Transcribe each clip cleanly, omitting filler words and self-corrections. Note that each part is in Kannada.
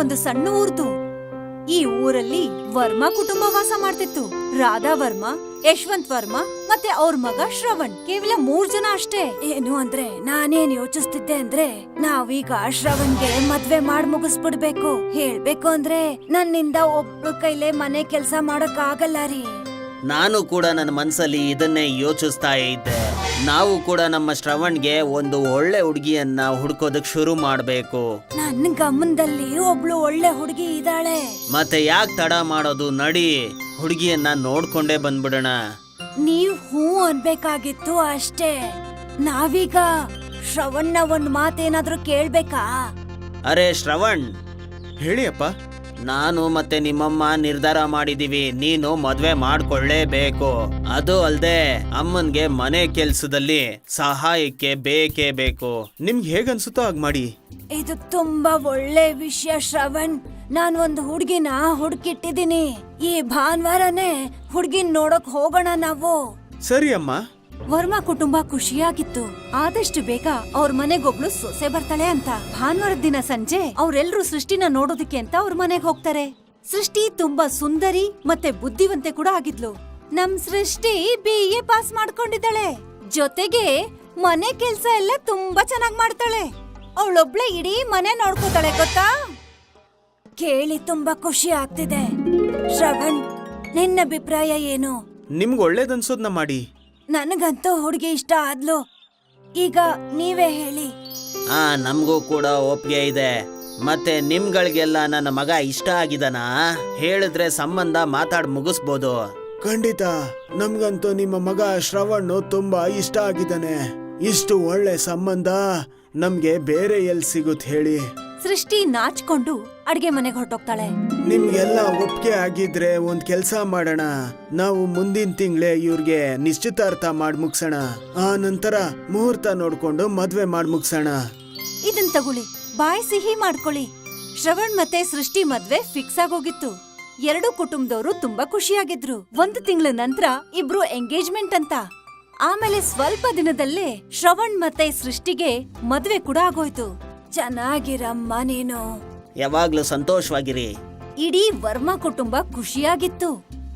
ಒಂದು ಸಣ್ಣ ಊರ್ದು. ಈ ಊರಲ್ಲಿ ವರ್ಮಾ ಕುಟುಂಬ ವಾಸ ಮಾಡ್ತಿತ್ತು. ರಾಧಾ ವರ್ಮಾ, ಯಶವಂತ್ ವರ್ಮಾ ಮತ್ತೆ ಅವ್ರ ಮಗ ಶ್ರವಣ್. ಕೇವಲ 3 ಜನ ಅಷ್ಟೇ. ಏನು ಅಂದ್ರೆ ನಾನೇನ್ ಯೋಚಿಸ್ತಿದ್ದೆ ಅಂದ್ರೆ ನಾವೀಗ ಶ್ರವಣ್ಗೆ ಮದ್ವೆ ಮಾಡ್ ಮುಗಿಸ್ಬಿಡ್ಬೇಕು. ಹೇಳ್ಬೇಕು ಅಂದ್ರೆ ನನ್ನಿಂದ ಒಬ್ರು ಕೈಲೇ ಮನೆ ಕೆಲ್ಸ ಮಾಡಕ್ ಆಗಲ್ಲ ರೀ. ನಾನು ಕೂಡ ನನ್ನ ಮನ್ಸಲ್ಲಿ ಇದನ್ನೇ ಯೋಚಿಸ್ತಾ ಇದ್ದೆ. ನಾವು ಕೂಡ ನಮ್ಮ ಶ್ರವಣ್ಗೆ ಒಂದು ಒಳ್ಳೆ ಹುಡುಗಿಯನ್ನ ಹುಡ್ಕೋದಕ್ ಶುರು ಮಾಡ್ಬೇಕು. ನನ್ ಗಮನದಲ್ಲಿ ಒಬ್ಳು ಒಳ್ಳೆ ಹುಡುಗಿ ಇದ್ದಾಳೆ. ಮತ್ತೆ ಯಾಕೆ ತಡ ಮಾಡೋದು, ನಡಿ ಹುಡುಗಿಯನ್ನ ನೋಡ್ಕೊಂಡೇ ಬಂದ್ಬಿಡೋಣ. ನೀವ್ ಹೂ ಅನ್ಬೇಕಾಗಿತ್ತು ಅಷ್ಟೇ. ನಾವೀಗ ಶ್ರವಣ್ನ ಒಂದ್ ಮಾತೇನಾದ್ರೂ ಕೇಳ್ಬೇಕಾ? ಅರೆ ಶ್ರವಣ್, ಹೇಳಿ ಅಪ್ಪ. ನಾನು ಮತ್ತೆ ನಿಮ್ಮಮ್ಮ ನಿರ್ಧಾರ ಮಾಡಿದೀವಿ, ನೀನು ಮದ್ವೆ ಮಾಡ್ಕೊಳ್ಳೇಬೇಕು. ಅದು ಅಲ್ದೆ ಅಮ್ಮನ್ಗೆ ಮನೆ ಕೆಲ್ಸದಲ್ಲಿ ಸಹಾಯಕ್ಕೆ ಬೇಕೇ ಬೇಕು. ನಿಮ್ಗೆ ಹೇಗನ್ಸುತ್ತೋ ಹಾಗೆ ಮಾಡಿ. ಇದು ತುಂಬಾ ಒಳ್ಳೆ ವಿಷಯ ಶ್ರವಣ್. ನಾನ್ ಒಂದು ಹುಡ್ಗಿನ ಹುಡ್ಕಿಟ್ಟಿದೀನಿ. ಈ ಭಾನುವಾರನೇ ಹುಡ್ಗಿನ್ ನೋಡಕ್ ಹೋಗೋಣ ನಾವು. ಸರಿ ಅಮ್ಮ. ವರ್ಮಾ ಕುಟುಂಬ ಖುಷಿಯಾಗಿತ್ತು. ಆದಷ್ಟು ಬೇಗ ಅವ್ರ ಮನೆಗೊಬ್ಳು ಸೊಸೆ ಬರ್ತಾಳೆ ಅಂತ. ಭಾನುವಾರದ ದಿನ ಸಂಜೆ ಅವ್ರೆಲ್ರೂ ಸೃಷ್ಟಿನ ನೋಡೋದಕ್ಕೆ ಅಂತ ಅವ್ರ ಮನೆಗ್ ಹೋಗ್ತಾರೆ. ಸೃಷ್ಟಿ ತುಂಬಾ ಸುಂದರಿ ಮತ್ತೆ ಬುದ್ಧಿವಂತೆ ಕೂಡ ಆಗಿದ್ಲು. ನಮ್ ಸೃಷ್ಟಿ BA ಪಾಸ್ ಮಾಡ್ಕೊಂಡಿದ್ದಾಳೆ. ಜೊತೆಗೆ ಮನೆ ಕೆಲ್ಸ ಎಲ್ಲ ತುಂಬಾ ಚೆನ್ನಾಗ್ ಮಾಡ್ತಾಳೆ. ಅವಳೊಬ್ಳೆ ಇಡೀ ಮನೆ ನೋಡ್ಕೋತಾಳೆ ಗೊತ್ತಾ. ಕೇಳಿ ತುಂಬಾ ಖುಷಿ ಆಗ್ತಿದೆ. ಶ್ರವಣ್, ನಿನ್ನ ಅಭಿಪ್ರಾಯ ಏನು? ನಿಮ್ಗೆ ಒಳ್ಳೇದನ್ಸೋದ್ನ ಮಾಡಿ. ನನಗಂತೂ ಹುಡುಗಿ ಇಷ್ಟ ಆದ್ಲು. ಈಗ ನೀವೇ ಹೇಳಿ. ನಮಗೂ ಕೂಡ ಒಪ್ಪಿಗೆ ಇದೆ. ಮತ್ತೆ ನಿಮ್ಗಳಿಗೆಲ್ಲ ನನ್ನ ಮಗ ಇಷ್ಟ ಆಗಿದನಾ? ಹೇಳಿದ್ರೆ ಸಂಬಂಧ ಮಾತಾಡ್ ಮುಗಿಸ್ಬೋದು. ಖಂಡಿತ, ನಮ್ಗಂತೂ ನಿಮ್ಮ ಮಗ ಶ್ರವಣ್ ತುಂಬಾ ಇಷ್ಟ ಆಗಿದ್ದಾನೆ. ಇಷ್ಟು ಒಳ್ಳೆ ಸಂಬಂಧ ನಮ್ಗೆ ಬೇರೆ ಎಲ್ಲಿ ಸಿಗುತ್ತೆ ಹೇಳಿ. ಸೃಷ್ಟಿ ನಾಚ್ಕೊಂಡು ಅಡ್ಗೆ ಮನೆಗೆ ಹೊರಟೋಗ್ತಾಳೆ. ನಿಮ್ಗೆಲ್ಲ ಒಪ್ಪಿಗೆ ಆಗಿದ್ರೆ ಒಂದ್ ಕೆಲ್ಸ ಮಾಡೋಣ. ನಾವು ಮುಂದಿನ ತಿಂಗಳೇ ಇವ್ರಿಗೆ ನಿಶ್ಚಿತಾರ್ಥ ಮಾಡ್ ಮುಗ್ಸೋಣ. ಆ ನಂತರ ಮುಹೂರ್ತ ನೋಡ್ಕೊಂಡು ಮದ್ವೆ ಮಾಡ್ ಮುಗ್ಸೋಣ. ಇದನ್ ತಗೊಳ್ಳಿ, ಬಾಯ್ ಸಿಹಿ ಮಾಡ್ಕೊಳ್ಳಿ. ಶ್ರವಣ್ ಮತ್ತೆ ಸೃಷ್ಟಿ ಮದ್ವೆ ಫಿಕ್ಸ್ ಆಗೋಗಿತ್ತು. 2 ಕುಟುಂಬದವರು ತುಂಬಾ ಖುಷಿಯಾಗಿದ್ರು. 1 ತಿಂಗಳ ನಂತರ ಇಬ್ರು ಎಂಗೇಜ್ಮೆಂಟ್ ಅಂತ. ಆಮೇಲೆ ಸ್ವಲ್ಪ ದಿನದಲ್ಲೇ ಶ್ರವಣ್ ಮತ್ತೆ ಸೃಷ್ಟಿಗೆ ಮದ್ವೆ ಕೂಡ ಆಗೋಯ್ತು. ಚೆನ್ನಾಗಿರಮ್ಮ ನೀನು. ಯಾವಾಗ್ಲೂ ಸಂತೋಷವಾಗಿರಿ. ಇಡೀ ವರ್ಮಾ ಕುಟುಂಬ ಖುಷಿಯಾಗಿತ್ತು.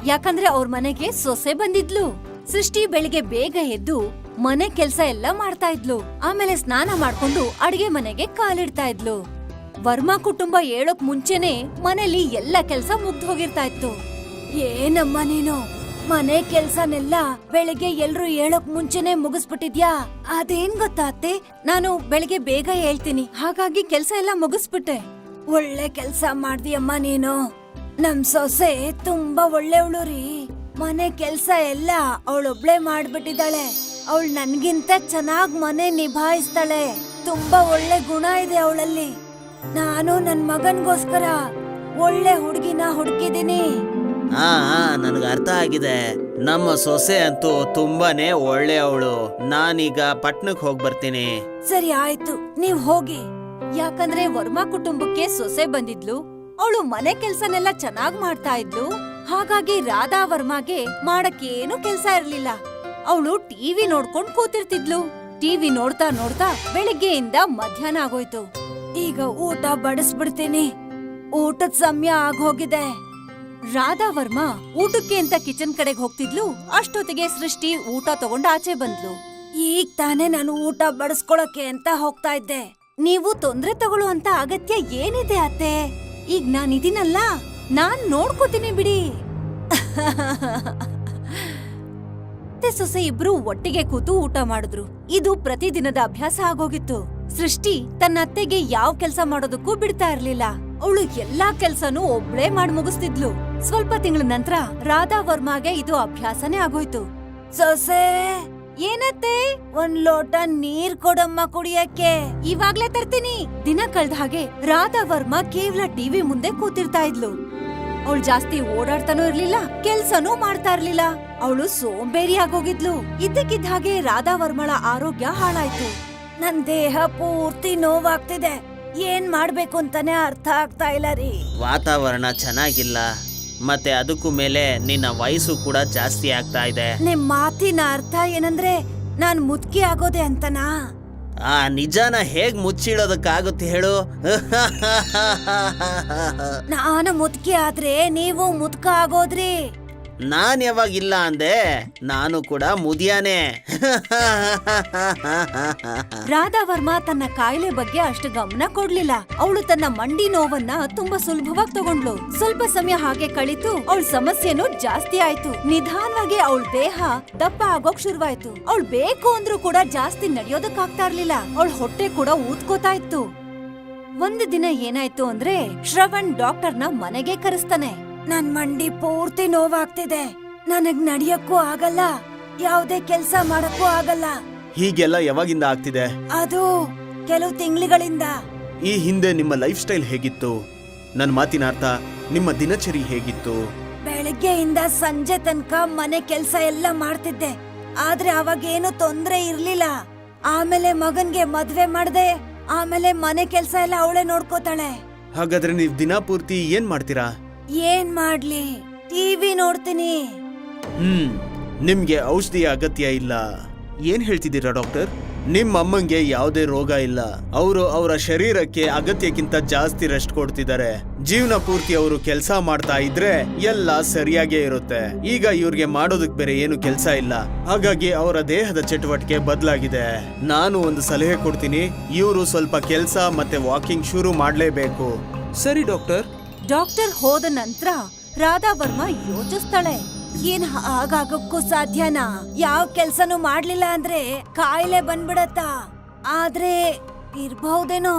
ಯಾಕಂದ್ರೆ ಅವ್ರ ಮನೆಗೆ ಸೊಸೆ ಬಂದಿದ್ಲು. ಸೃಷ್ಟಿ ಬೆಳಿಗ್ಗೆ ಬೇಗ ಎದ್ದು ಮನೆ ಕೆಲ್ಸ ಎಲ್ಲ ಮಾಡ್ತಾ ಇದ್ಲು. ಆಮೇಲೆ ಸ್ನಾನ ಮಾಡ್ಕೊಂಡು ಅಡಿಗೆ ಮನೆಗೆ ಕಾಲಿಡ್ತಾ ಇದ್ಲು. ವರ್ಮಾ ಕುಟುಂಬ ಹೇಳೋಕ್ ಮುಂಚೆನೆ ಮನೇಲಿ ಎಲ್ಲ ಕೆಲ್ಸ ಮುಗ್ದು ಹೋಗಿರ್ತಾ ಇತ್ತು. ಏನಮ್ಮ ನೀನು ಮನೆ ಕೆಲ್ಸನೆಲ್ಲ ಬೆಳಿಗ್ಗೆ ಎಲ್ರು ಹೇಳೋಕ್ ಮುಂಚೆನೆ ಮುಗಿಸ್ಬಿಟ್ಟಿದ್ಯಾ? ಅದೇನ್ ಗೊತ್ತಾ ಅತ್ತೆ, ನಾನು ಬೆಳಿಗ್ಗೆ ಬೇಗ ಹೇಳ್ತೀನಿ, ಹಾಗಾಗಿ ಕೆಲ್ಸ ಎಲ್ಲ ಮುಗಿಸ್ಬಿಟ್ಟೆ. ಒಳ್ಳೆ ಕೆಲ್ಸ ಮಾಡ್ದಿಯಮ್ಮ ನೀನು. ನಮ್ ಸೊಸೆ ತುಂಬಾ ಒಳ್ಳೆವಳು ರೀ. ಮನೆ ಕೆಲ್ಸ ಎಲ್ಲ ಅವಳೊಬ್ಳೆ ಮಾಡ್ಬಿಟ್ಟಿದ್ದಾಳೆ. ಅವಳು ನನ್ಗಿಂತ ಚೆನ್ನಾಗ್ ಮನೆ ನಿಭಾಯಿಸ್ತಾಳೆ. ತುಂಬಾ ಒಳ್ಳೆ ಗುಣ ಇದೆ ಅವಳಲ್ಲಿ. ನಾನು ನನ್ ಮಗನ್ಗೋಸ್ಕರ ಒಳ್ಳೆ ಹುಡುಗಿನ ಹುಡುಕಿದೀನಿ. ನನಗೆ ಅರ್ಥ ಆಗಿದೆ. ನಮ್ಮ ಸೊಸೆ ಅಂತೂ ತುಂಬಾನೇ ಒಳ್ಳೆಯವಳು. ನಾನೀಗ ಪಟ್ನಕ್ ಹೋಗ್ ಬರ್ತೀನಿ. ಸರಿ ಆಯ್ತು, ನೀವ್ ಹೋಗಿ. ಯಾಕಂದ್ರೆ ವರ್ಮಾ ಕುಟುಂಬಕ್ಕೆ ಸೊಸೆ ಬಂದಿದ್ಲು. ಅವಳು ಮನೆ ಕೆಲ್ಸನೆಲ್ಲ ಚೆನ್ನಾಗ್ ಮಾಡ್ತಾ ಇದ್ಲು. ಹಾಗಾಗಿ ರಾಧಾ ವರ್ಮಾಗೆ ಮಾಡಕ್ಕೇನು ಕೆಲ್ಸ ಇರ್ಲಿಲ್ಲ. ಅವಳು ಟಿವಿ ನೋಡ್ಕೊಂಡ್ ಕೂತಿರ್ತಿದ್ಲು. ಟಿವಿ ನೋಡ್ತಾ ನೋಡ್ತಾ ಬೆಳಿಗ್ಗೆಯಿಂದ ಮಧ್ಯಾಹ್ನ ಆಗೋಯ್ತು. ಈಗ ಊಟ ಬಡಿಸ್ಬಿಡ್ತೀನಿ. ಊಟದ ಸಮಯ ಆಗೋಗಿದೆ. ರಾಧಾ ವರ್ಮಾ ಊಟಕ್ಕೆ ಅಂತ ಕಿಚನ್ ಕಡೆಗೆ ಹೋಗ್ತಿದ್ಲು. ಅಷ್ಟೊತ್ತಿಗೆ ಸೃಷ್ಟಿ ಊಟ ತಗೊಂಡ್ ಆಚೆ ಬಂದ್ಲು. ಈಗ ತಾನೇ ನಾನು ಊಟ ಬಡಿಸ್ಕೊಳಕ್ಕೆ ಅಂತ ಹೋಗ್ತಾ ಇದ್ದೆ. ನೀವು ತೊಂದ್ರೆ ತಗೊಳ್ಳೋ ಅಂತ ಅಗತ್ಯ ಏನಿದೆ ಅತ್ತೆ? ಈಗ ನಾನಿದೀನಲ್ಲ, ನಾನ್ ನೋಡ್ಕೋತೀನಿ ಬಿಡಿ. ಅತ್ತೆ ಸೊಸೆ ಇಬ್ರು ಒಟ್ಟಿಗೆ ಕೂತು ಊಟ ಮಾಡಿದ್ರು. ಇದು ಪ್ರತಿದಿನದ ಅಭ್ಯಾಸ ಆಗೋಗಿತ್ತು. ಸೃಷ್ಟಿ ತನ್ನ ಅತ್ತೆಗೆ ಯಾವ ಕೆಲ್ಸ ಮಾಡೋದಕ್ಕೂ ಬಿಡ್ತಾ ಇರ್ಲಿಲ್ಲ. ಅವಳು ಎಲ್ಲಾ ಕೆಲ್ಸನೂ ಒಬ್ಳೇ ಮಾಡಿ ಮುಗಿಸ್ತಿದ್ಲು. ಸ್ವಲ್ಪ ತಿಂಗಳ ನಂತರ ರಾಧಾ ವರ್ಮಾಗೆ ಇದು ಅಭ್ಯಾಸನೇ ಆಗೋಯ್ತು. ಸೊಸೆ, ಏನತ್ತೆ? ಒಂದ್ ಲೋಟ ನೀರ್ ಕೊಡಮ್ಮ ಕುಡಿಯಕ್ಕೆ. ಇವಾಗ್ಲೇ ತರ್ತೀನಿ. ದಿನ ಕಳ್ದ ಹಾಗೆ ರಾಧಾ ವರ್ಮಾ ಕೇವಲ ಟಿವಿ ಮುಂದೆ ಕೂತಿರ್ತಾ ಇದ್ಲು. ಅವಳು ಜಾಸ್ತಿ ಓಡಾಡ್ತಾನೂ ಇರ್ಲಿಲ್ಲ, ಕೆಲ್ಸನೂ ಮಾಡ್ತಾ ಇರ್ಲಿಲ್ಲ. ಅವಳು ಸೋಂಬೇರಿ ಆಗೋಗಿದ್ಲು. ಇದ್ದಕ್ಕಿದ್ದ ಹಾಗೆ ರಾಧಾ ವರ್ಮಳ ಆರೋಗ್ಯ ಹಾಳಾಯ್ತು. ನನ್ ದೇಹ ಪೂರ್ತಿ ನೋವಾಗ್ತಿದೆ. ಏನ್ ಮಾಡ್ಬೇಕು ಅಂತಾನೆ ಅರ್ಥ ಆಗ್ತಾ ಇಲ್ಲ ರೀ. ವಾತಾವರಣ ಚೆನ್ನಾಗಿಲ್ಲ, ಮತ್ತೆ ಅದಕ್ಕೂ ಮೇಲೆ ನಿನ್ನ ವಯಸ್ಸು ಕೂಡ ಜಾಸ್ತಿ ಆಗ್ತಾ ಇದೆ. ನಿಮ್ ಮಾತಿನ ಅರ್ಥ ಏನಂದ್ರೆ ನಾನ್ ಮುದ್ಕಿ ಆಗೋದೆ ಅಂತನಾ? ಆ ನಿಜಾನ ಹೇಗ್ ಮುಚ್ಚಿಡೋದಕ್ಕಾಗುತ್ತೆ ಹೇಳು? ನಾನು ಮುದುಕಿ ಆದ್ರೆ ನೀವು ಮುದುಕ ಆಗೋದ್ರಿ. ನಾನ್ ಯಾವಾಗಿಲ್ಲ ಅಂದೆ, ನಾನು ಕೂಡ ಮುದಿಯಾನೆ. ರಾಧಾ ವರ್ಮಾ ತನ್ನ ಕಾಯಿಲೆ ಬಗ್ಗೆ ಅಷ್ಟು ಗಮನ ಕೊಡ್ಲಿಲ್ಲ. ಅವಳು ತನ್ನ ಮಂಡಿ ನೋವನ್ನ ತುಂಬಾ ಸುಲಭವಾಗಿ ತಗೊಂಡ್ಲು. ಸ್ವಲ್ಪ ಸಮಯ ಹಾಗೆ ಕಳಿತು, ಅವಳ ಸಮಸ್ಯೆನೂ ಜಾಸ್ತಿ ಆಯ್ತು. ನಿಧಾನವಾಗಿ ಅವಳ ದೇಹ ದಪ್ಪ ಆಗೋಕ್ ಶುರುವಾಯ್ತು. ಅವಳು ಬೇಕು ಅಂದ್ರೂ ಕೂಡ ಜಾಸ್ತಿ ನಡೆಯೋದಕ್ಕಾಗ್ತಾ ಇರ್ಲಿಲ್ಲ. ಅವಳ ಹೊಟ್ಟೆ ಕೂಡ ಊದ್ಕೋತಾ ಇತ್ತು. ಒಂದು ದಿನ ಏನಾಯ್ತು ಅಂದ್ರೆ, ಶ್ರವಣ್ ಡಾಕ್ಟರ್ನ ಮನೆಗೆ ಕರೆಸ್ತಾನೆ. ನನ್ ಮಂಡಿ ಪೂರ್ತಿ ನೋವಾಗ್ತಿದೆ, ನನಗ್ ನಡಿಯಕ್ಕೂ ಆಗಲ್ಲ, ಯಾವ್ದೇ ಕೆಲ್ಸ ಮಾಡಕ್ಕೂ ಆಗಲ್ಲ. ಹೀಗೆಲ್ಲ ಯಾವಾಗಿಂದ ಆಗ್ತಿದೆ? ಅದು ಕೆಲವು ತಿಂಗಳಿಗಳಿಂದ. ಈ ಹಿಂದೆ ನಿಮ್ಮ ಲೈಫ್ ಸ್ಟೈಲ್ ಹೇಗಿತ್ತು? ನನ್ನ ಮಾತಿನ ಅರ್ಥ, ನಿಮ್ಮ ದಿನಚರಿ ಹೇಗಿತ್ತು? ಬೆಳಗ್ಗೆಯಿಂದ ಸಂಜೆ ತನಕ ಮನೆ ಕೆಲ್ಸ ಎಲ್ಲ ಮಾಡ್ತಿದ್ದೆ, ಆದ್ರೆ ಅವಾಗೇನು ತೊಂದ್ರೆ ಇರ್ಲಿಲ್ಲ. ಆಮೇಲೆ ಮಗನ್ಗೆ ಮದ್ವೆ ಮಾಡ್ದೆ, ಆಮೇಲೆ ಮನೆ ಕೆಲ್ಸ ಎಲ್ಲ ಅವಳೇ ನೋಡ್ಕೋತಾಳೆ. ಹಾಗಾದ್ರೆ ನೀವು ದಿನ ಪೂರ್ತಿ ಏನ್ ಮಾಡ್ತೀರಾ? ಏನ್ ಮಾಡ್ಲಿ, ಟಿವಿ ನೋಡ್ತೀನಿ. ನಿಮ್ಗೆ ಔಷಧಿಯ ಅಗತ್ಯ ಇಲ್ಲ. ಏನ್ ಹೇಳ್ತಿದ್ದೀರಾ ಡಾಕ್ಟರ್? ನಿಮ್ಮ ಅಮ್ಮಂಗೆ ಯಾವುದೇ ರೋಗ ಇಲ್ಲ. ಅವರು ಅವರ ಶರೀರಕ್ಕೆ ಅಗತ್ಯಕ್ಕಿಂತ ಜಾಸ್ತಿ ರೆಸ್ಟ್ ಕೊಡ್ತಿದ್ದಾರೆ. ಜೀವನ ಪೂರ್ತಿ ಅವರು ಕೆಲಸ ಮಾಡ್ತಾ ಇದ್ರೆ ಎಲ್ಲ ಸರಿಯಾಗೇ ಇರುತ್ತೆ. ಈಗ ಇವ್ರಿಗೆ ಮಾಡೋದಕ್ ಬೇರೆ ಏನು ಕೆಲಸ ಇಲ್ಲ, ಹಾಗಾಗಿ ಅವರ ದೇಹದ ಚಟುವಟಿಕೆ ಬದಲಾಗಿದೆ. ನಾನು ಒಂದು ಸಲಹೆ ಕೊಡ್ತೀನಿ, ಇವರು ಸ್ವಲ್ಪ ಕೆಲಸ ಮತ್ತೆ ವಾಕಿಂಗ್ ಶುರು ಮಾಡ್ಲೇಬೇಕು. ಸರಿ ಡಾಕ್ಟರ್. ಡಾಕ್ಟರ್ ಹೋದ ನಂತರ ರಾಧಾ ವರ್ಮಾ ಯೋಚಿಸ್ತಾಳೆ, ಏನ್ ಹಾಗಾಗಕ್ಕೂ ಸಾಧ್ಯನಾ? ಯಾವ ಕೆಲ್ಸನೂ ಮಾಡ್ಲಿಲ್ಲ ಅಂದ್ರೆ ಕಾಯಿಲೆ ಬಂದ್ಬಿಡತ್ತಾ? ಆದ್ರೆ ಇರ್ಬಹುದೇನೋ.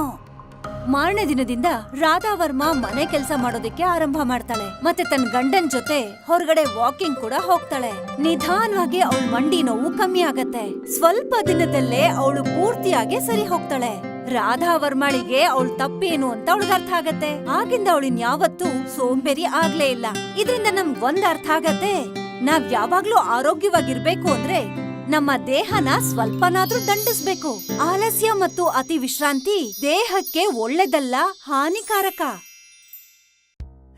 ಮಾರನೇ ದಿನದಿಂದ ರಾಧಾ ವರ್ಮಾ ಮನೆ ಕೆಲಸ ಮಾಡೋದಕ್ಕೆ ಆರಂಭ ಮಾಡ್ತಾಳೆ. ಮತ್ತೆ ತನ್ನ ಗಂಡನ್ ಜೊತೆ ಹೊರಗಡೆ ವಾಕಿಂಗ್ ಕೂಡ ಹೋಗ್ತಾಳೆ. ನಿಧಾನವಾಗಿ ಅವಳ ಮಂಡಿ ನೋವು ಕಮ್ಮಿ ಆಗತ್ತೆ. ಸ್ವಲ್ಪ ದಿನದಲ್ಲೇ ಅವಳು ಪೂರ್ತಿಯಾಗಿ ಸರಿ ಹೋಗ್ತಾಳೆ. ರಾಧಾ ವರ್ಮಾಳಿಗೆ ಅವಳು ತಪ್ಪೇನು ಅಂತ ಅವಳಿಗೆ ಅರ್ಥ ಆಗತ್ತೆ. ಆಗಿಂದ ಅವಳಿನ್ ಯಾವತ್ತೂ ಸೋಂಬೇರಿ ಆಗ್ಲೇ ಇಲ್ಲ. ಇದರಿಂದ ನಮ್ಗ್ ಒಂದ್ ಅರ್ಥ ಆಗತ್ತೆ, ನಾವ್ ಯಾವಾಗ್ಲೂ ಆರೋಗ್ಯವಾಗಿರ್ಬೇಕು ಅಂದ್ರೆ ನಮ್ಮ ದೇಹನ ಸ್ವಲ್ಪನಾದ್ರೂ ದಂಡಿಸ್ಬೇಕು. ಆಲಸ್ಯ ಮತ್ತು ಅತಿ ವಿಶ್ರಾಂತಿ ದೇಹಕ್ಕೆ ಒಳ್ಳೆದಲ್ಲ, ಹಾನಿಕಾರಕ.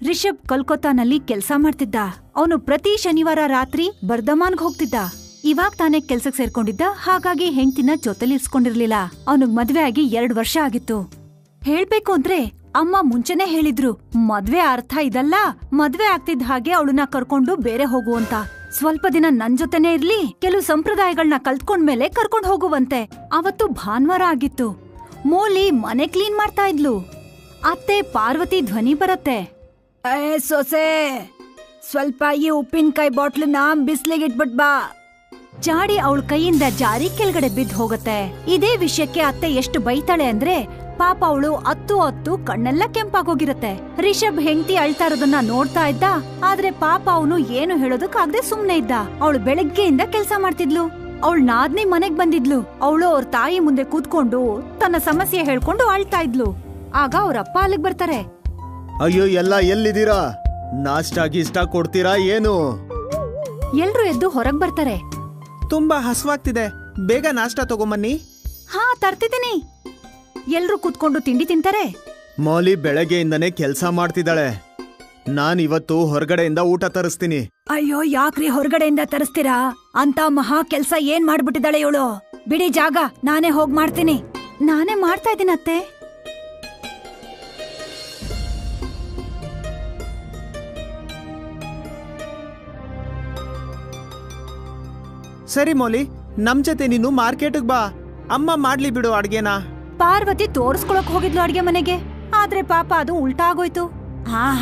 ರಿಷಬ್ ಕೋಲ್ಕತ್ತಾನಲ್ಲಿ ಕೆಲ್ಸ ಮಾಡ್ತಿದ್ದ. ಅವನು ಪ್ರತಿ ಶನಿವಾರ ರಾತ್ರಿ ಬರ್ಧಮಾನ್ಗ್ ಹೋಗ್ತಿದ್ದ. ಇವಾಗ್ ತಾನೇ ಕೆಲ್ಸಕ್ ಸೇರ್ಕೊಂಡಿದ್ದ, ಹಾಗಾಗಿ ಹೆಂಡ್ತಿನ ಜೊತೆಲಿರ್ಸ್ಕೊಂಡಿರ್ಲಿಲ್ಲ. ಅವನಿಗ್ ಮದ್ವೆ ಆಗಿ 2 ವರ್ಷ ಆಗಿತ್ತು. ಹೇಳ್ಬೇಕು ಅಂದ್ರೆ ಅಮ್ಮ ಮುಂಚೆನೆ ಹೇಳಿದ್ರು, ಮದ್ವೆ ಅರ್ಥ ಇದಲ್ಲ, ಮದ್ವೆ ಆಗ್ತಿದ್ದ ಹಾಗೆ ಅವಳನ್ನ ಕರ್ಕೊಂಡು ಬೇರೆ ಹೋಗು ಅಂತ. ಸ್ವಲ್ಪ ದಿನ ನನ್ ಜೊತೆನೆ ಇರ್ಲಿ, ಕೆಲವು ಸಂಪ್ರದಾಯಗಳನ್ನ ಕಲ್ತ್ಕೊಂಡ್ಮೇಲೆ ಕರ್ಕೊಂಡ್ ಹೋಗುವಂತೆ. ಅವತ್ತು ಭಾನುವಾರ ಆಗಿತ್ತು. ಮೋಲಿ ಮನೆ ಕ್ಲೀನ್ ಮಾಡ್ತಾ ಇದ್ಲು. ಅತ್ತೆ ಪಾರ್ವತಿ ಧ್ವನಿ ಬರತ್ತೆ, ಸೊಸೆ ಸ್ವಲ್ಪ ಈ ಉಪ್ಪಿನಕಾಯಿ ಬಾಟ್ಲನ್ನ ಬಿಸ್ಲಿಗಿಟ್ಬಿಟ್ ಬಾ. ಜಾಡಿ ಅವಳ ಕೈಯಿಂದ ಜಾರಿ ಕೆಳಗಡೆ ಬಿದ್ದು ಹೋಗತ್ತೆ. ಇದೇ ವಿಷಯಕ್ಕೆ ಅತ್ತೆ ಎಷ್ಟು ಬೈತಾಳೆ ಅಂದ್ರೆ, ಪಾಪ ಅವಳು ಅತ್ತು ಕಣ್ಣೆಲ್ಲ ಕೆಂಪಾಗೋಗಿರತ್ತೆ. ರಿಷಬ್ ಹೆಂಡತಿ ಅಳ್ತಾ ಇರೋದನ್ನ ನೋಡ್ತಾ ಇದ್ದ, ಆದ್ರೆ ಪಾಪ ಅವನು ಏನು ಹೇಳೋದಕ್ಕಾಗದೆ ಸುಮ್ನೆ ಇದ್ದ. ಅವಳು ಬೆಳಗ್ಗೆಯಿಂದ ಕೆಲ್ಸ ಮಾಡ್ತಿದ್ಲು. ಅವಳು ನಾದ್ನಿ ಮನೆಗ್ ಬಂದಿದ್ಲು. ಅವಳು ಅವ್ರ ತಾಯಿ ಮುಂದೆ ಕೂತ್ಕೊಂಡು ತನ್ನ ಸಮಸ್ಯೆ ಹೇಳ್ಕೊಂಡು ಅಳ್ತಾ ಇದ್ಲು. ಆಗ ಅವ್ರಪ್ಪ ಅಲ್ಲಿಗ್ ಬರ್ತಾರೆ. ಅಯ್ಯೋ, ಎಲ್ಲ ಎಲ್ಲಿದ್ದೀರಾ? ನಾಷ್ಟಾ ಗೀಷ್ಟಾ ಕೊಡ್ತೀರಾ ಏನು? ಎಲ್ರು ಎದ್ದು ಹೊರಗ್ ಬರ್ತಾರೆ. ತುಂಬಾ ಹಸುವಾಗ್ತಿದೆ, ಬೇಗ ನಾಷ್ಟ ತಗೊಂಬನ್ನಿ. ಹಾ, ತರ್ತಿದ್ದೀನಿ. ಎಲ್ರು ಕೂತ್ಕೊಂಡು ತಿಂಡಿ ತಿಂತಾರೆ. ಮೌಲಿ ಬೆಳಗ್ಗೆಯಿಂದನೇ ಕೆಲ್ಸ ಮಾಡ್ತಿದ್ದಾಳೆ. ನಾನಿವತ್ತು ಹೊರಗಡೆಯಿಂದ ಊಟ ತರಿಸ್ತೀನಿ. ಅಯ್ಯೋ, ಯಾಕ್ರಿ ಹೊರಗಡೆಯಿಂದ ತರಿಸ್ತೀರಾ? ಅಂತ ಮಹಾ ಕೆಲ್ಸ ಏನ್ ಮಾಡ್ಬಿಟ್ಟಿದ್ದಾಳೆ ಇವಳು. ಬಿಡಿ ಜಾಗ, ನಾನೇ ಹೋಗ್ ಮಾಡ್ತೀನಿ. ನಾನೇ ಮಾಡ್ತಾ ಇದ್ದೀನಿ ಅತ್ತೆ. ಸರಿ ಮೌಲಿ, ನಮ್ ಜೊತೆ ನೀನು ಮಾರ್ಕೆಟ್ಗ್ ಬಾ. ಅಮ್ಮ ಮಾಡ್ಲಿ ಬಿಡು ಅಡ್ಗೆನ. ಪಾರ್ವತಿ ತೋರ್ಸ್ಕೊಳಕ್ ಹೋಗಿದ್ಲು ಅಡ್ಗೆ ಮನೆಗೆ, ಆದ್ರೆ ಪಾಪ ಅದು ಉಲ್ಟಾ ಆಗೋಯ್ತು.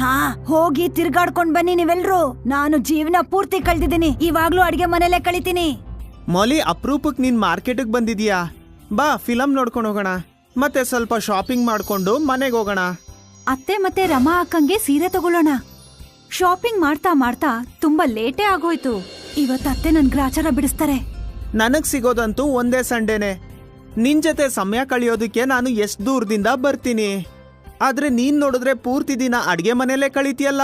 ಹಾ, ಹೋಗಿ ತಿರ್ಗಾಡ್ಕೊಂಡ್ ಬನ್ನಿ ನೀವೆಲ್ರು. ನಾನು ಜೀವನ ಪೂರ್ತಿ ಕಳ್ದಿದ್ದೀನಿ, ಇವಾಗ್ಲೂ ಅಡ್ಗೆ ಮನೆಯಲ್ಲೇ ಕಳಿತೀನಿ. ಮೌಲಿ, ಅಪ್ರೂಪಕ್ ನೀನ್ ಮಾರ್ಕೆಟ್ಗ್ ಬಂದಿದ್ಯಾ? ಬಾ, ಫಿಲಂ ನೋಡ್ಕೊಂಡು ಹೋಗೋಣ, ಮತ್ತೆ ಸ್ವಲ್ಪ ಶಾಪಿಂಗ್ ಮಾಡ್ಕೊಂಡು ಮನೆಗ್ ಹೋಗೋಣ. ಅತ್ತೆ ಮತ್ತೆ ರಮಾ ಅಕ್ಕಂಗೆ ಸೀರೆ ತಗೊಳ್ಳೋಣ. ಶಾಪಿಂಗ್ ಮಾಡ್ತಾ ಮಾಡ್ತಾ ತುಂಬಾ ಲೇಟೇ ಆಗೋಯ್ತು. ಇವತ್ತು ಅತ್ತೆ ನನ್ ಗ್ರಾಚಾರ ಬಿಡಿಸ್ತಾರೆ. ನನಗ್ ಸಿಗೋದಂತೂ ಒಂದೇ ಸಂಡೇನೆ. ನಿನ್ ಜೊತೆ ಸಮಯ ಕಳಿಯೋದಕ್ಕೆ ನಾನು ಎಷ್ಟ್ ದೂರದಿಂದ ಬರ್ತೀನಿ. ಆದ್ರೆ ನೀನ್ ನೋಡಿದ್ರೆ ಪೂರ್ತಿ ದಿನ ಅಡ್ಗೆ ಮನೆಯಲ್ಲೇ ಕಳೀತಿಯಲ್ಲ.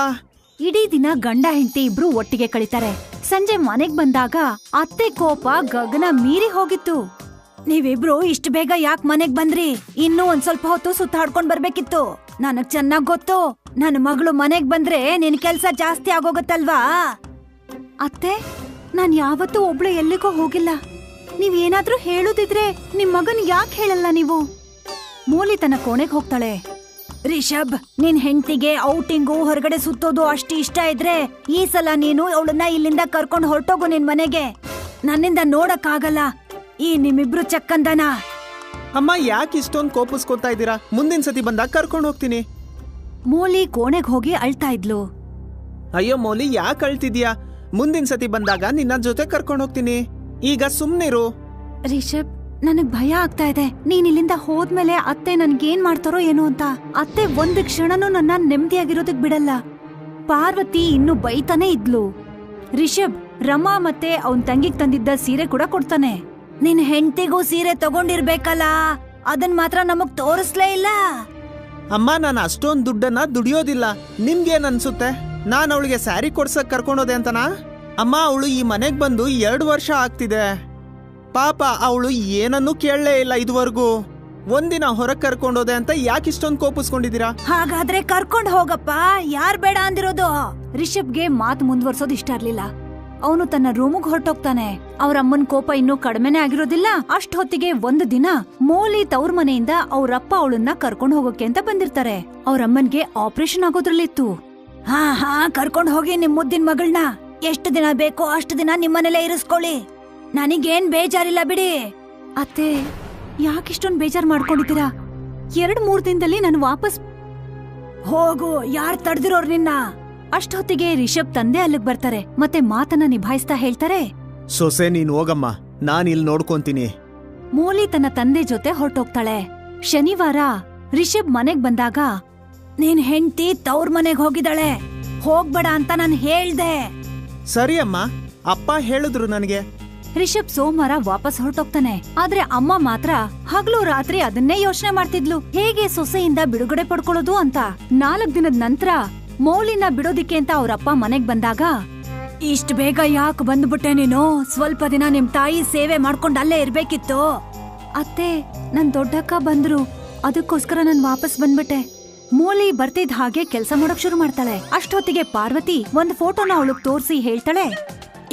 ಇಡೀ ದಿನ ಗಂಡ ಹೆಂಡತಿ ಇಬ್ರು ಒಟ್ಟಿಗೆ ಕಳೀತಾರೆ. ಸಂಜೆ ಮನೆಗ್ ಬಂದಾಗ ಅತ್ತೆ ಕೋಪ ಗಗನ ಮೀರಿ ಹೋಗಿತ್ತು. ನೀವಿಬ್ರು ಇಷ್ಟು ಬೇಗ ಯಾಕೆ ಮನೆಗ್ ಬಂದ್ರಿ? ಇನ್ನೂ ಒಂದ್ ಸ್ವಲ್ಪ ಹೊತ್ತು ಸುತ್ತಾಡ್ಕೊಂಡ್ ಬರ್ಬೇಕಿತ್ತು. ನನಗ್ ಚೆನ್ನಾಗ್ ಗೊತ್ತು, ನನ್ನ ಮಗಳು ಮನೆಗ್ ಬಂದ್ರೆ ನಿನ್ ಕೆಲ್ಸ ಜಾಸ್ತಿ ಆಗೋಗತ್ತಲ್ವಾ. ಅತ್ತೆ, ನಾನ್ ಯಾವತ್ತೂ ಒಬ್ಳು ಎಲ್ಲಿಗೂ ಹೋಗಿಲ್ಲ. ನೀವೇನಾದ್ರೂ ಹೇಳುದಿದ್ರೆ ನಿಮ್ ಮಗನ್ ಯಾಕೆ ಹೇಳಲ್ಲ ನೀವು? ಮೋಲಿ ತನ್ನ ಕೋಣೆಗೆ ಹೋಗ್ತಾಳೆ. ರಿಷಬ್, ನಿನ್ ಹೆಂಡತಿಗೆ ಔಟಿಂಗು ಹೊರಗಡೆ ಸುತ್ತೋದು ಅಷ್ಟು ಇಷ್ಟ ಇದ್ರೆ ಈ ಸಲ ನೀನು ಅವಳನ್ನ ಇಲ್ಲಿಂದ ಕರ್ಕೊಂಡು ಹೊರಟೋಗು ನಿನ್ ಮನೆಗೆ. ನನ್ನಿಂದ ನೋಡಕ್ಕಾಗಲ್ಲ ಈ ನಿಮ್ಮಿಬ್ರು ಚಕ್ಕಂದನ. ಅಮ್ಮ ಯಾಕೆ ಇಷ್ಟೊಂದು ಕೋಪಿಸ್ಕೊತಾ ಇದ್ದೀರಾ? ಮುಂದಿನ ಸತಿ ಬಂದಾಗ ಕರ್ಕೊಂಡು ಹೋಗ್ತೀನಿ. ಮೋಲಿ ಕೋಣೆಗೆ ಹೋಗಿ ಅಳ್ತಾ ಇದ್ಲು. ಅಯ್ಯೋ ಮೌಲಿ, ಯಾಕೆ ಅಳ್ತಿದ್ಯಾ? ಮುಂದಿನ ಸತಿ ಬಂದಾಗ ನಿನ್ನ ಜೊತೆ ಕರ್ಕೊಂಡು ಹೋಗ್ತೀನಿ. ಈಗ ಸುಮ್ನಿರು. ರಿಷಬ್, ನನಗ್ ಭಯ ಆಗ್ತಾ ಇದೆ. ನೀನ್ ಇಲ್ಲಿಂದ ಹೋದ್ಮೇಲೆ ಅತ್ತೆ ನನ್ಗೇನ್ ಮಾಡ್ತಾರೋ ಏನೋ ಅಂತ. ಅತ್ತೆ ಒಂದ್ ಕ್ಷಣನೂ ನನ್ನ ನೆಮ್ಮದಿಯಾಗಿರೋದಕ್ ಬಿಡಲ್ಲ. ಪಾರ್ವತಿ ಇನ್ನು ಬೈತಾನೆ ಇದ್ಲು. ರಿಷಬ್ ರಮಾ ಮತ್ತೆ ಅವನ್ ತಂಗಿಗ್ ತಂದಿದ್ದ ಸೀರೆ ಕೂಡ ಕೊಡ್ತಾನೆ. ನಿನ್ ಹೆಂಡತಿಗೂ ಸೀರೆ ತಗೊಂಡಿರ್ಬೇಕಲ್ಲ, ಅದನ್ ಮಾತ್ರ ನಮಗ್ ತೋರಿಸ್ಲೇ ಇಲ್ಲ. ಅಮ್ಮ, ನಾನು ಅಷ್ಟೊಂದು ದುಡ್ಡನ್ನ ದುಡಿಯೋದಿಲ್ಲ. ನಿಮ್ಗೇನ್ ಅನ್ಸುತ್ತೆ? ನಾನು ಅವಳಿಗೆ ಸ್ಯಾರಿ ಕೊಡ್ಸಕ್ ಕರ್ಕೊಂಡೋದೆ ಅಂತನಾ? ಅಮ್ಮ, ಅವಳು ಈ ಮನೆಗ್ ಬಂದು 2 ವರ್ಷ ಆಗ್ತಿದೆ. ಪಾಪ ಅವಳು ಏನನ್ನೂ ಕೇಳಲೇ ಇಲ್ಲ ಇದುವರೆಗೂ. ಒಂದಿನ ಹೊರಗ್ ಕರ್ಕೊಂಡೋದೆ ಅಂತ ಯಾಕೆ ಇಷ್ಟೊಂದು ಕೋಪಿಸ್ಕೊಂಡಿದ್ದೀರಾ? ಹಾಗಾದ್ರೆ ಕರ್ಕೊಂಡ್ ಹೋಗಪ್ಪ, ಯಾರ್ ಬೇಡ ಅಂದಿರೋದು? ರಿಷಬ್ಗೆ ಮಾತು ಮುಂದುವರ್ಸೋದು ಇಷ್ಟ ಇರ್ಲಿಲ್ಲ. ಅವನು ತನ್ನ ರೂಮಿಗೆ ಹೊರಟೋಗ್ತಾನೆ. ಅವ್ರ ಅಮ್ಮನ್ ಕೋಪ ಇನ್ನೂ ಕಡಿಮೆನೆ ಆಗಿರೋದಿಲ್ಲ. ಅಷ್ಟೊತ್ತಿಗೆ ಒಂದು ದಿನ ಮೋಲಿ ತವ್ರ ಮನೆಯಿಂದ ಅವ್ರಪ್ಪ ಅವಳನ್ನ ಕರ್ಕೊಂಡ್ ಹೋಗೋಕೆ ಅಂತ ಬಂದಿರ್ತಾರೆ. ಅವ್ರಮ್ಮನ್ಗೆ ಆಪರೇಷನ್ ಆಗೋದ್ರಲ್ಲಿತ್ತು. ಹಾ ಕರ್ಕೊಂಡ್ ಹೋಗಿ ನಿಮ್ ಮುದ್ದಿನ ಮಗಳನ್ನ. ಎಷ್ಟು ದಿನ ಬೇಕೋ ಅಷ್ಟು ದಿನ ನಿಮ್ಮನೇಲೆ ಇರಿಸ್ಕೊಳ್ಳಿ. ನನಗೇನ್ ಬೇಜಾರಿಲ್ಲ ಬಿಡಿ. ಅತ್ತೆ, ಯಾಕಿಷ್ಟೊಂದ್ ಬೇಜಾರ್ ಮಾಡ್ಕೊಂಡಿದ್ದೀರಾ? 2-3 ದಿನದಲ್ಲಿ ನಾನು ವಾಪಸ್ ಹೋಗು. ಯಾರ್ ತಡ್ದಿರೋರ್ ನಿನ್ನ? ಅಷ್ಟೊತ್ತಿಗೆ ರಿಷಬ್ ತಂದೆ ಅಲ್ಲಿಗ್ ಬರ್ತಾರೆ ಮತ್ತೆ ಮಾತನ್ನ ನಿಭಾಯಿಸ್ತಾ ಹೇಳ್ತಾರೆ, ಸೊಸೆ, ನೀನ್ ಹೋಗಮ್ಮ, ನಾನ್ ಇಲ್ಲಿ ನೋಡ್ಕೊಂತೀನಿ. ಮೋಲಿ ತನ್ನ ತಂದೆ ಜೊತೆ ಹೊರಟೋಗ್ತಾಳೆ. ಶನಿವಾರ ರಿಷಬ್ ಮನೆಗ್ ಬಂದಾಗ, ನೀನ್ ಹೆಂಡ್ತಿ ತವ್ರ ಮನೆಗ್ ಹೋಗಿದ್ದಾಳೆ, ಹೋಗ್ಬೇಡ ಅಂತ ನಾನ್ ಹೇಳ್ದೆ. ಸರಿ ಅಮ್ಮ, ಅಪ್ಪ ಹೇಳಿದ್ರು ನನಗೆ. ರಿಷಬ್ ಸೋಮವಾರ ವಾಪಸ್ ಹೊರಟೋಗ್ತಾನೆ. ಆದ್ರೆ ಅಮ್ಮ ಮಾತ್ರ ಹಗಲು ರಾತ್ರಿ ಅದನ್ನೇ ಯೋಚನೆ ಮಾಡ್ತಿದ್ಲು, ಹೇಗೆ ಸೊಸೆಯಿಂದ ಬಿಡುಗಡೆ ಪಡ್ಕೊಳ್ಳೋದು ಅಂತ. 4 ದಿನದ ನಂತರ ಮೌಲಿನ ಬಿಡೋದಿಕ್ಕೆ ಅಂತ ಅವ್ರಪ್ಪ ಮನೆಗ್ ಬಂದಾಗ, ಇಷ್ಟ ಬೇಗ ಯಾಕೆ ಬಂದ್ಬಿಟ್ಟೆ ನೀನು? ಸ್ವಲ್ಪ ದಿನ ನಿಮ್ ತಾಯಿ ಸೇವೆ ಮಾಡ್ಕೊಂಡ್ ಅಲ್ಲೇ ಇರ್ಬೇಕಿತ್ತು. ಅತ್ತೆ, ನನ್ ದೊಡ್ಡಕ್ಕ ಬಂದ್ರು, ಅದಕ್ಕೋಸ್ಕರ ನಾನ್ ವಾಪಸ್ ಬಂದ್ಬಿಟ್ಟೆ. ಮೋಲಿ ಬರ್ತಿದ್ ಹಾಗೆ ಕೆಲ್ಸ ಮಾಡೋಕ್ ಶುರು ಮಾಡ್ತಾಳೆ. ಅಷ್ಟೊತ್ತಿಗೆ ಪಾರ್ವತಿ ಒಂದ್ ಫೋಟೋನ ಅವಳಗ್ ತೋರ್ಸಿ ಹೇಳ್ತಾಳೆ,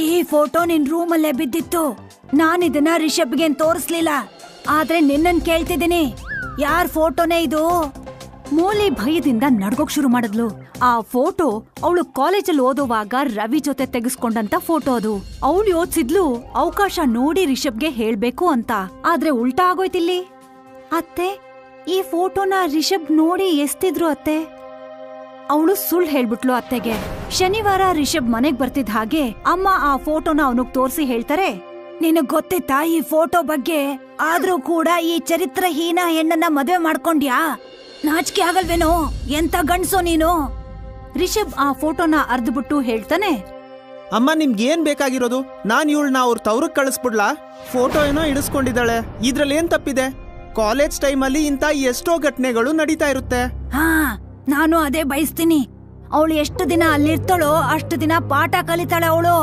ಈ ಫೋಟೋ ನಿನ್ ರೂಮಲ್ಲೇ ಬಿದ್ದಿತ್ತು. ನಾನಿದನ್ನ ರಿಷಬ್ಗೇನ್ ತೋರಿಸ್ಲಿಲ್ಲ, ಆದ್ರೆ ನಿನ್ನನ್ ಕೇಳ್ತಿದ್ದೀನಿ, ಯಾರ್ ಫೋಟೋನೇ ಇದು? ಮೋಲಿ ಭಯದಿಂದ ನಡ್ಗೋಕ್ ಶುರು ಮಾಡಿದ್ಲು. ಆ ಫೋಟೋ ಅವಳು ಕಾಲೇಜಲ್ಲಿ ಓದುವಾಗ ರವಿ ಜೊತೆ ತೆಗೆಸ್ಕೊಂಡಂತ ಫೋಟೋ ಅದು. ಅವಳು ಯೋಚಿಸಿದ್ಲು ಅವಕಾಶ ನೋಡಿ ರಿಷಬ್ಗೆ ಹೇಳ್ಬೇಕು ಅಂತ. ಆದ್ರೆ ಉಲ್ಟಾ ಆಗೋಯ್ತಿಲ್ಲಿ. ಅತ್ತೆ, ಈ ಫೋಟೋನ ರಿಷಬ್ ನೋಡಿ ಎಸ್ತಿದ್ರು ಅತ್ತೆ. ಅವಳು ಸುಳ್ಳು ಹೇಳ್ಬಿಟ್ಲು ಅತ್ತೆಗೆ. ಶನಿವಾರ ರಿಷಬ್ ಮನೆಗ್ ಬರ್ತಿದ್ ಹಾಗೆ ಅಮ್ಮ ಆ ಫೋಟೋನ ಅವನಿಗ್ ತೋರ್ಸಿ ಹೇಳ್ತಾರೆ, ನಿನಗ್ ಗೊತ್ತಿತ್ತಾ ಈ ಫೋಟೋ ಬಗ್ಗೆ? ಆದ್ರೂ ಕೂಡ ಈ ಚರಿತ್ರಹೀನ ಹೆಣ್ಣನ್ನ ಮದ್ವೆ ಮಾಡ್ಕೊಂಡ್ಯಾ? ನಾಚಿಕೆ ಆಗಲ್ವೇನೋ? ಎಂತ ಗಂಡ್ಸೋ ನೀನು? ರಿಷಬ್ ಆ ಫೋಟೋನ ಅರ್ದ್ಬಿಟ್ಟು ಹೇಳ್ತಾನೆ, ಅಮ್ಮ, ನಿಮ್ಗೇನ್ ಬೇಕಾಗಿರೋದು? ನಾನ್ ಇವಳನ್ನ ಅವ್ರ ತವ್ರಕ್ ಕಳಿಸ್ಬಿಡ್ಲಾ? ಫೋಟೋ ಏನೋ ಇಡಿಸ್ಕೊಂಡಿದ್ದಾಳೆ, ಇದ್ರಲ್ಲಿ ಏನ್ ತಪ್ಪಿದೆ? ಕಾಲೇಜ್ ಟೈಮಲ್ಲಿ ಇಂಥ ಎಷ್ಟೋ ಘಟನೆಗಳು ನಡೀತಾ ಇರುತ್ತೆ. ಹಾ, ನಾನು ಅದೇ ಬಯಸ್ತೀನಿ. ಅವಳು ಎಷ್ಟು ದಿನ ಅಲ್ಲಿರ್ತಾಳೋ ಅಷ್ಟು ದಿನ ಪಾಠ ಕಲಿತಾಳೆ ಅವಳು.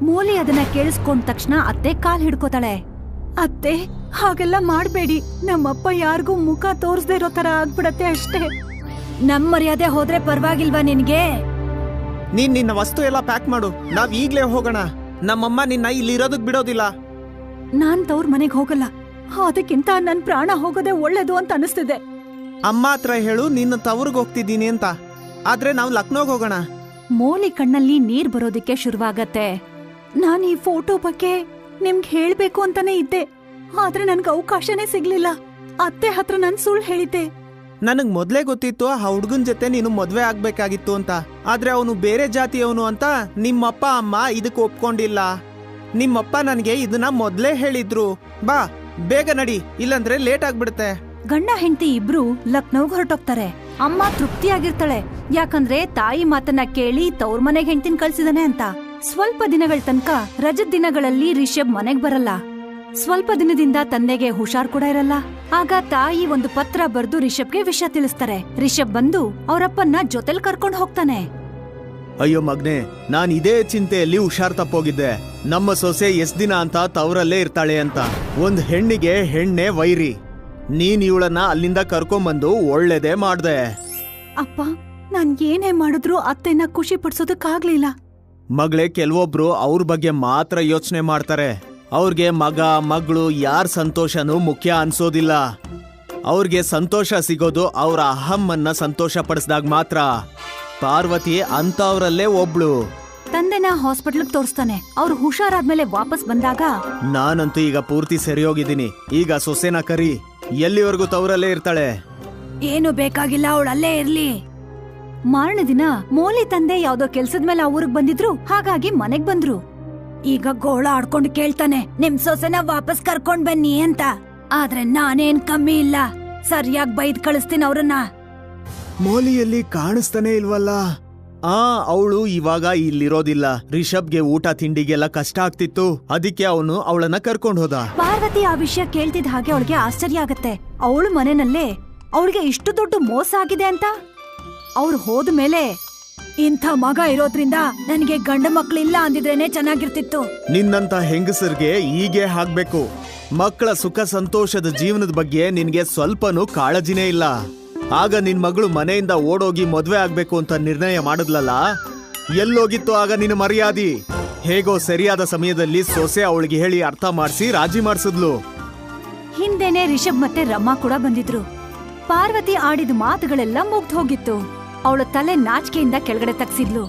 ಮೋಲಿ ಅದನ್ನ ಕೇಳಿಸ್ಕೊಂಡ ತಕ್ಷಣ ಅತ್ತೆ ಕಾಲ್ ಹಿಡ್ಕೋತಾಳೆ. ಅತ್ತೆ, ಹಾಗೆಲ್ಲ ಮಾಡ್ಬೇಡಿ. ನಮ್ಮಪ್ಪ ಯಾರಿಗೂ ಮುಖ ತೋರಿಸದೇ ಇರೋ ತರ ಆಗ್ಬಿಡತ್ತೆ ಅಷ್ಟೇ. ನಮ್ ಮರ್ಯಾದೆ ಹೋದ್ರೆ ಪರವಾಗಿಲ್ವಾ ನಿನ್ಗೆ? ನೀನ್ ನಿನ್ನ ವಸ್ತು ಎಲ್ಲ ಪ್ಯಾಕ್ ಮಾಡು, ನಾವ್ ಈಗ್ಲೇ ಹೋಗೋಣ. ನಮ್ಮಮ್ಮ ನಿನ್ನ ಇಲ್ಲಿ ಇರೋದಕ್ ಬಿಡೋದಿಲ್ಲ. ನಾನ್ ತವ್ರ ಮನೆಗ್ ಹೋಗಲ್ಲ, ಅದಕ್ಕಿಂತ ನನ್ ಪ್ರಾಣ ಹೋಗೋದೇ ಒಳ್ಳೇದು ಅಂತ ಅನಿಸ್ತಿದೆ. ಅಮ್ಮ ಹತ್ರ ಹೇಳು ನಿನ್ನ ತವ್ರಿಗೆ ಹೋಗ್ತಿದ್ದೀನಿ ಅಂತ. ಆದ್ರೆ ನಾವು ಲಕ್ನೋಗ್ ಹೋಗೋಣ. ಮೋಲಿ ಕಣ್ಣಲ್ಲಿ ನೀರ್ ಬರೋದಿಕ್ಕೆ ಶುರುವಾಗತ್ತೆ. ನಾನ್ ಈ ಫೋಟೋ ಬಗ್ಗೆ ನಿಮ್ಗೆ ಹೇಳ್ಬೇಕು ಅಂತಾನೆ ಇದ್ದೆ, ಆದ್ರೆ ನನ್ಗೆ ಅವಕಾಶನೇ ಸಿಗ್ಲಿಲ್ಲ. ಅತ್ತೆ ಹತ್ರ ನನ್ ಸುಳ್ಳು ಹೇಳಿದ್ದೆ. ನನಗ್ ಮೊದ್ಲೇ ಗೊತ್ತಿತ್ತು ಆ ಹುಡ್ಗನ್ ಜೊತೆ ನೀನು ಮದ್ವೆ ಆಗ್ಬೇಕಾಗಿತ್ತು ಅಂತ. ಆದ್ರೆ ಅವನು ಬೇರೆ ಜಾತಿಯವನು ಅಂತ ನಿಮ್ಮಪ್ಪ ಅಮ್ಮ ಇದಕ್ ಒಪ್ಕೊಂಡಿಲ್ಲ. ನಿಮ್ಮಪ್ಪ ನನ್ಗೆ ಇದನ್ನ ಮೊದ್ಲೇ ಹೇಳಿದ್ರು. ಬಾ ಬೇಗ ನಡಿ, ಇಲ್ಲಂದ್ರೆ ಲೇಟ್ ಆಗ್ಬಿಡುತ್ತೆ. ಗಂಡ ಹೆಂಡತಿ ಇಬ್ರು ಲಕ್ನೋಗ್ ಹೊರಟೋಗ್ತಾರೆ. ಅಮ್ಮ ತೃಪ್ತಿಯಾಗಿರ್ತಾಳೆ, ಯಾಕಂದ್ರೆ ತಾಯಿ ಮಾತನ್ನ ಕೇಳಿ ತವ್ರ ಮನೆಗ್ ಹೆಂಡತಿನ ಕಳ್ಸಿದಾನೆ ಅಂತ. ಸ್ವಲ್ಪ ದಿನಗಳ ತನಕ ರಜದ ದಿನಗಳಲ್ಲಿ ರಿಷಬ್ ಮನೆಗ್ ಬರಲ್ಲ. ಸ್ವಲ್ಪ ದಿನದಿಂದ ತಂದೆಗೆ ಹುಷಾರ್ ಕೂಡ ಇರಲ್ಲ. ಆಗ ತಾಯಿ ಒಂದು ಪತ್ರ ಬರ್ದು ರಿಷಬ್ಗೆ ವಿಷಯ ತಿಳಿಸ್ತಾರೆ. ರಿಷಬ್ ಬಂದು ಅವರಪ್ಪನ್ನ ಜೊತೆಲ್ ಕರ್ಕೊಂಡ್ ಹೋಗ್ತಾನೆ. ಅಯ್ಯೋ ಮಗ್ನೆ, ನಾನ್ ಇದೇ ಚಿಂತೆಯಲ್ಲಿ ಹುಷಾರ್ ತಪ್ಪೋಗಿದ್ದೆ. ನಮ್ಮ ಸೊಸೆ ಎಷ್ಟ್ ದಿನ ಅಂತ ತವರಲ್ಲೇ ಇರ್ತಾಳೆ ಅಂತ. ಒಂದ್ ಹೆಣ್ಣಿಗೆ ಹೆಣ್ಣೆ ವೈರಿ. ನೀನ್ ಇವಳನ್ನ ಅಲ್ಲಿಂದ ಕರ್ಕೊಂಬಂದು ಒಳ್ಳೇದೇ ಮಾಡ್ದೆ. ಅಪ್ಪ, ನಾನ್ ಏನೇ ಮಾಡಿದ್ರು ಅತ್ತೆನ ಖುಷಿ ಪಡ್ಸೋದಕ್ಕಾಗ್ಲಿಲ್ಲ. ಮಗಳೇ, ಕೆಲವೊಬ್ರು ಅವ್ರ ಬಗ್ಗೆ ಮಾತ್ರ ಯೋಚನೆ ಮಾಡ್ತಾರೆ. ಅವ್ರಿಗೆ ಮಗ ಮಗಳು ಯಾರ ಸಂತೋಷನೂ ಮುಖ್ಯ ಅನ್ಸೋದಿಲ್ಲ. ಅವ್ರಿಗೆ ಸಂತೋಷ ಸಿಗೋದು ಅವರ ಅಹಮ್ಮನ್ನ ಸಂತೋಷ ಪಡಿಸಿದಾಗ ಮಾತ್ರ. ಪಾರ್ವತಿ ಅಂತವ್ರಲ್ಲೇ ಒಬ್ಳು. ತಂದೆನ ಹಾಸ್ಪಿಟ್ಲ್ಗೆ ತೋರಿಸ್ತಾನೆ. ಅವ್ರು ಹುಷಾರಾದ್ಮೇಲೆ ವಾಪಸ್ ಬಂದಾಗ ನಾನಂತೂ ಈಗ ಪೂರ್ತಿ ಸರಿ ಹೋಗಿದ್ದೀನಿ. ಈಗ ಸೊಸೆನ ಕರಿ, ಎಲ್ಲಿವರೆಗೂ ತವರಲ್ಲೇ ಇರ್ತಾಳೆ. ಏನು ಬೇಕಾಗಿಲ್ಲ, ಅವಳು ಅಲ್ಲೇ ಇರ್ಲಿ. ಮಾರನೇ ದಿನ ಮೋಲಿ ತಂದೆ ಯಾವ್ದೋ ಕೆಲ್ಸದ ಮೇಲೆ ಆ ಊರಿಗೆ ಬಂದಿದ್ರು. ಹಾಗಾಗಿ ಮನೆಗ್ ಬಂದ್ರು. ಈಗ ಗೋಳ ಆಡ್ಕೊಂಡು ಕೇಳ್ತಾನೆ, ನಿಮ್ ಸೊಸೆನ ವಾಪಸ್ ಕರ್ಕೊಂಡ್ ಬನ್ನಿ ಅಂತ. ಆದ್ರೆ ನಾನೇನ್ ಕಮ್ಮಿ ಇಲ್ಲ, ಸರಿಯಾಗಿ ಬೈದ್ ಕಳಿಸ್ತೀನಿ ಅವ್ರನ್ನ. ಮೋಲಿಯಲ್ಲಿ ಕಾಣಿಸ್ತಾನೆ ಇಲ್ವಲ್ಲ. ಅವಳು ಇವಾಗ ಇಲ್ಲಿರೋದಿಲ್ಲ. ರಿಷಬ್ಗೆ ಊಟ ತಿಂಡಿಗೆಲ್ಲ ಕಷ್ಟ ಆಗ್ತಿತ್ತು, ಅದಕ್ಕೆ ಅವನು ಅವಳನ್ನ ಕರ್ಕೊಂಡು ಹೋದ. ಪಾರ್ವತಿ ಆ ವಿಷಯ ಕೇಳ್ತಿದ್ ಹಾಗೆ ಅವಳಿಗೆ ಆಶ್ಚರ್ಯ ಆಗತ್ತೆ. ಅವಳು ಮನೆನಲ್ಲೇ ಅವಳಿಗೆ ಇಷ್ಟು ದೊಡ್ಡ ಮೋಸ ಆಗಿದೆ ಅಂತ. ಅವ್ರು ಹೋದ ಮೇಲೆ ಇಂಥ ಮಗ ಇರೋದ್ರಿಂದ ನನಗೆ ಗಂಡ ಮಕ್ಳಿಲ್ಲ ಅಂದಿದ್ರೇನೆ ಚೆನ್ನಾಗಿರ್ತಿತ್ತು. ನಿನ್ನಂತ ಹೆಂಗಸರ್ಗೆ ಹೀಗೆ ಆಗ್ಬೇಕು. ಮಕ್ಕಳ ಸುಖ ಸಂತೋಷದ ಜೀವನದ ಬಗ್ಗೆ ನಿನ್ಗೆ ಸ್ವಲ್ಪನೂ ಕಾಳಜಿನೇ ಇಲ್ಲ. ಆಗ ನಿನ್ ಮಗಳು ಮನೆಯಿಂದ ಓಡೋಗಿ ಮದ್ವೆ ಆಗ್ಬೇಕು ಅಂತ ನಿರ್ಣಯ ಮಾಡಿದ್ಲಲ್ಲ, ಎಲ್ಲೋಗಿತ್ತು ಆಗ ನಿನ್ನ ಮರ್ಯಾದೆ? ಹೇಗೋ ಸರಿಯಾದ ಸಮಯದಲ್ಲಿ ಸೊಸೆ ಅವಳಿಗೆ ಹೇಳಿ ಅರ್ಥ ಮಾಡಿಸಿ ರಾಜಿ ಮಾಡಿಸಿದ್ಲು. ಹಿಂದೆನೆ ರಿಷಬ್ ಮತ್ತೆ ರಮಾ ಕೂಡ ಬಂದಿದ್ರು. ಪಾರ್ವತಿ ಆಡಿದ ಮಾತುಗಳೆಲ್ಲ ಮುಗ್ದು ಹೋಗಿತ್ತು. ಅವಳ ತಲೆ ನಾಚಿಕೆಯಿಂದ ಕೆಳಗಡೆ ತಗ್ಸಿದ್ಲು.